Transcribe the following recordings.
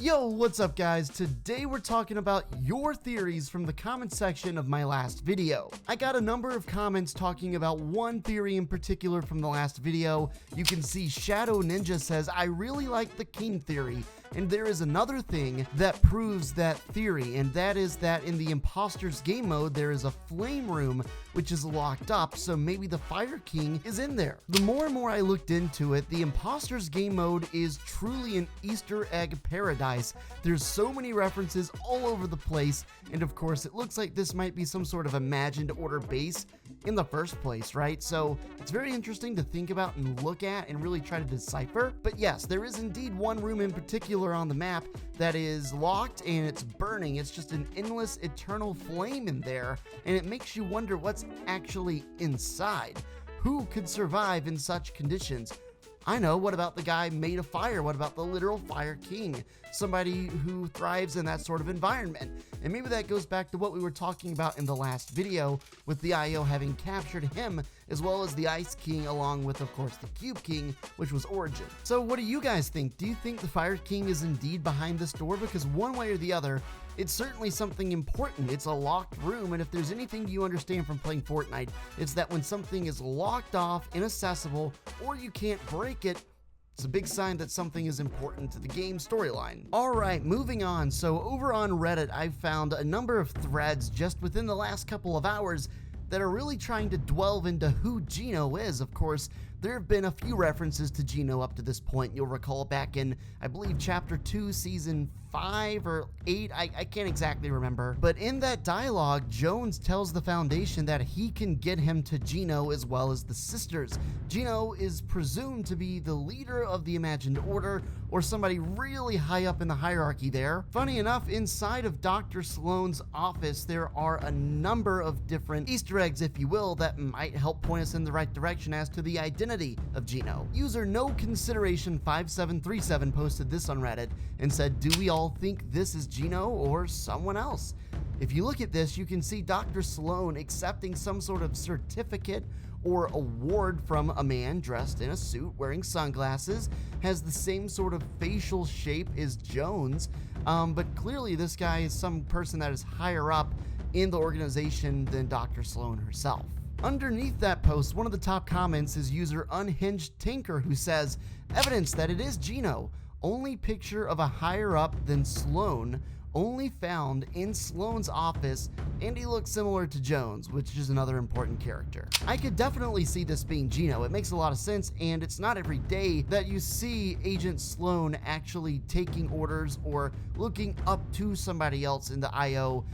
Yo, what's up guys? Today we're talking about your theories from the comment section of my last video. I got a number of comments talking about one theory in particular from the last video. You can see Shadow Ninja says, I really like the king theory. And there is another thing that proves that theory, and that is that in the Imposters game mode, there is a flame room which is locked up, so maybe the Fire King is in there. The more and more I looked into it, the Imposters game mode is truly an Easter egg paradise. There's so many references all over the place, and of course, it looks like this might be some sort of imagined order base in the first place, right? So it's very interesting to think about and look at and really try to decipher. But yes, there is indeed one room in particular on the map that is locked and it's burning. It's just an endless eternal flame in there, and it makes you wonder what's actually inside. Who could survive in such conditions? I know, what about the guy made of fire? What about the literal Fire King? Somebody who thrives in that sort of environment. And maybe that goes back to what we were talking about in the last video, with the IO having captured him, as well as the Ice King, along with, of course, the Cube King, which was Origin. So what do you guys think? Do you think the Fire King is indeed behind this door? Because one way or the other, it's certainly something important. It's a locked room, and if there's anything you understand from playing Fortnite, it's that when something is locked off, inaccessible, or you can't break it, it's a big sign that something is important to the game storyline. Alright, moving on. So over on Reddit, I've found a number of threads just within the last couple of hours that are really trying to delve into who Geno is. Of course, there have been a few references to Geno up to this point. You'll recall back in, I believe, Chapter 2, Season 5 or 8, I can't exactly remember. But in that dialogue, Jones tells the Foundation that he can get him to Geno as well as the sisters. Geno is presumed to be the leader of the Imagined Order, or somebody really high up in the hierarchy there. Funny enough, inside of Dr. Sloan's office, there are a number of different Easter eggs, if you will, that might help point us in the right direction as to the identity of Geno. User No Consideration 5737 posted this on Reddit and said, do we all think this is Geno or someone else? If you look at this, you can see Dr. Sloan accepting some sort of certificate or award from a man dressed in a suit wearing sunglasses, has the same sort of facial shape as Jones, but clearly this guy is some person that is higher up in the organization than Dr. Sloan herself. Underneath that post, one of the top comments is user Unhinged Tinker, who says, evidence that it is Geno. Only picture of a higher up than Sloan, only found in Sloan's office, and he looks similar to Jones, which is another important character. I could definitely see this being Geno. It makes a lot of sense, and it's not every day that you see Agent Sloan actually taking orders or looking up to somebody else in the IO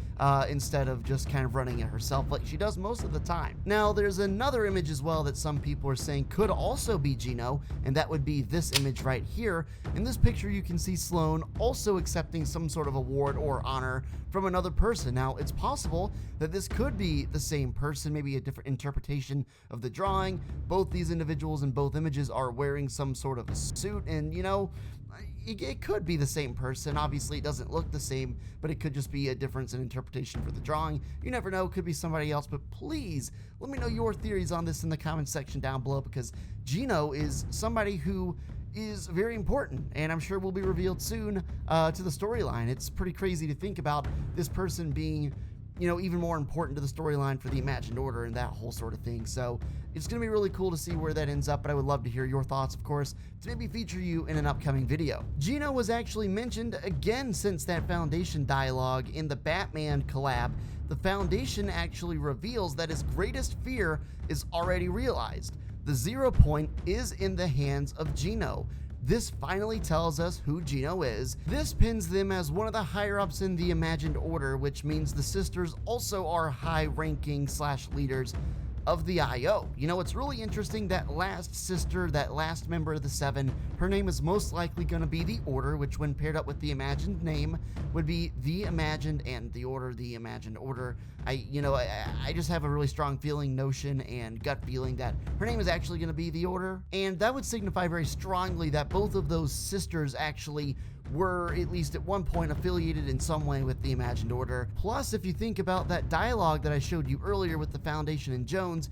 instead of just kind of running it herself like she does most of the time. Now, there's another image as well that some people are saying could also be Geno, and that would be this image right here. In this picture, you can see Sloan also accepting some sort of award or honor from another person. Now, it's possible that this could be the same person, maybe a different interpretation of the drawing. Both these individuals in both images are wearing some sort of a suit, and you know, it could be the same person. Obviously, it doesn't look the same, but it could just be a difference in interpretation for the drawing. You never know, it could be somebody else, but please let me know your theories on this in the comment section down below, because Geno is somebody who is very important, and I'm sure will be revealed soon to the storyline. It's pretty crazy to think about this person being, you know, even more important to the storyline for the Imagined Order and that whole sort of thing. So it's going to be really cool to see where that ends up, but I would love to hear your thoughts, of course, to maybe feature you in an upcoming video. Geno was actually mentioned again since that Foundation dialogue in the Batman collab. The Foundation actually reveals that his greatest fear is already realized. The 0 point is in the hands of Geno. This finally tells us who Geno is. This pins them as one of the higher ups in the Imagined Order, which means the sisters also are high ranking / leaders of the IO. You know, it's really interesting, that last sister, that last member of the 7, her name is most likely going to be the Order, which when paired up with the Imagined name would be the Imagined, and the Order, the Imagined Order. I just have a really strong feeling, notion, and gut feeling that her name is actually going to be the Order, and that would signify very strongly that both of those sisters actually were, at least at one point, affiliated in some way with the Imagined Order. Plus, if you think about that dialogue that I showed you earlier with the Foundation and Jones,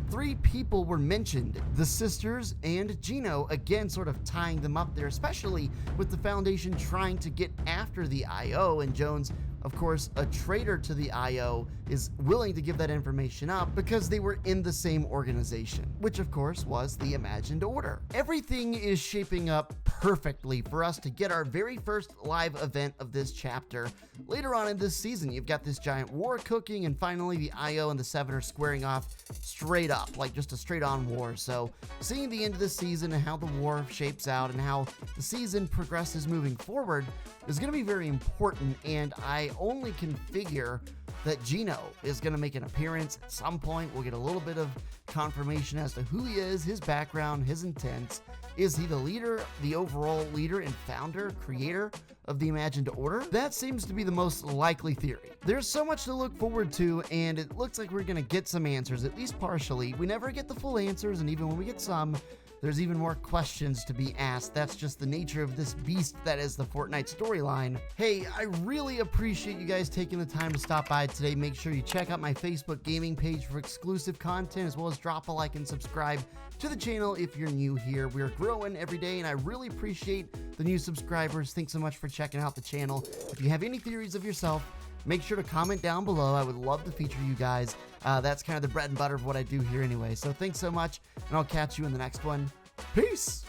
3 people were mentioned, the sisters and Geno, again sort of tying them up there, especially with the Foundation trying to get after the IO, and Jones, of course, a traitor to the IO, is willing to give that information up because they were in the same organization, which of course was the Imagined Order. Everything is shaping up perfectly for us to get our very first live event of this chapter. Later on in this season, you've got this giant war cooking, and finally the IO and the Seven are squaring off straight up, like just a straight on war. So seeing the end of the season and how the war shapes out and how the season progresses moving forward is going to be very important, and I only can figure that Geno is going to make an appearance at some point. We'll get a little bit of confirmation as to who he is, his background, his intents. Is he the leader, the overall leader and founder, creator of the Imagined Order? That seems to be the most likely theory. There's so much to look forward to, and it looks like we're going to get some answers, at least partially. We never get the full answers, and even when we get some, there's even more questions to be asked. That's just the nature of this beast that is the Fortnite storyline. Hey, I really appreciate you guys taking the time to stop by today. Make sure you check out my Facebook gaming page for exclusive content, as well as drop a like and subscribe to the channel if you're new here. We're growing every day, and I really appreciate the new subscribers. Thanks so much for checking out the channel. If you have any theories of yourself, make sure to comment down below. I would love to feature you guys. That's kind of the bread and butter of what I do here anyway. So thanks so much, and I'll catch you in the next one. Peace!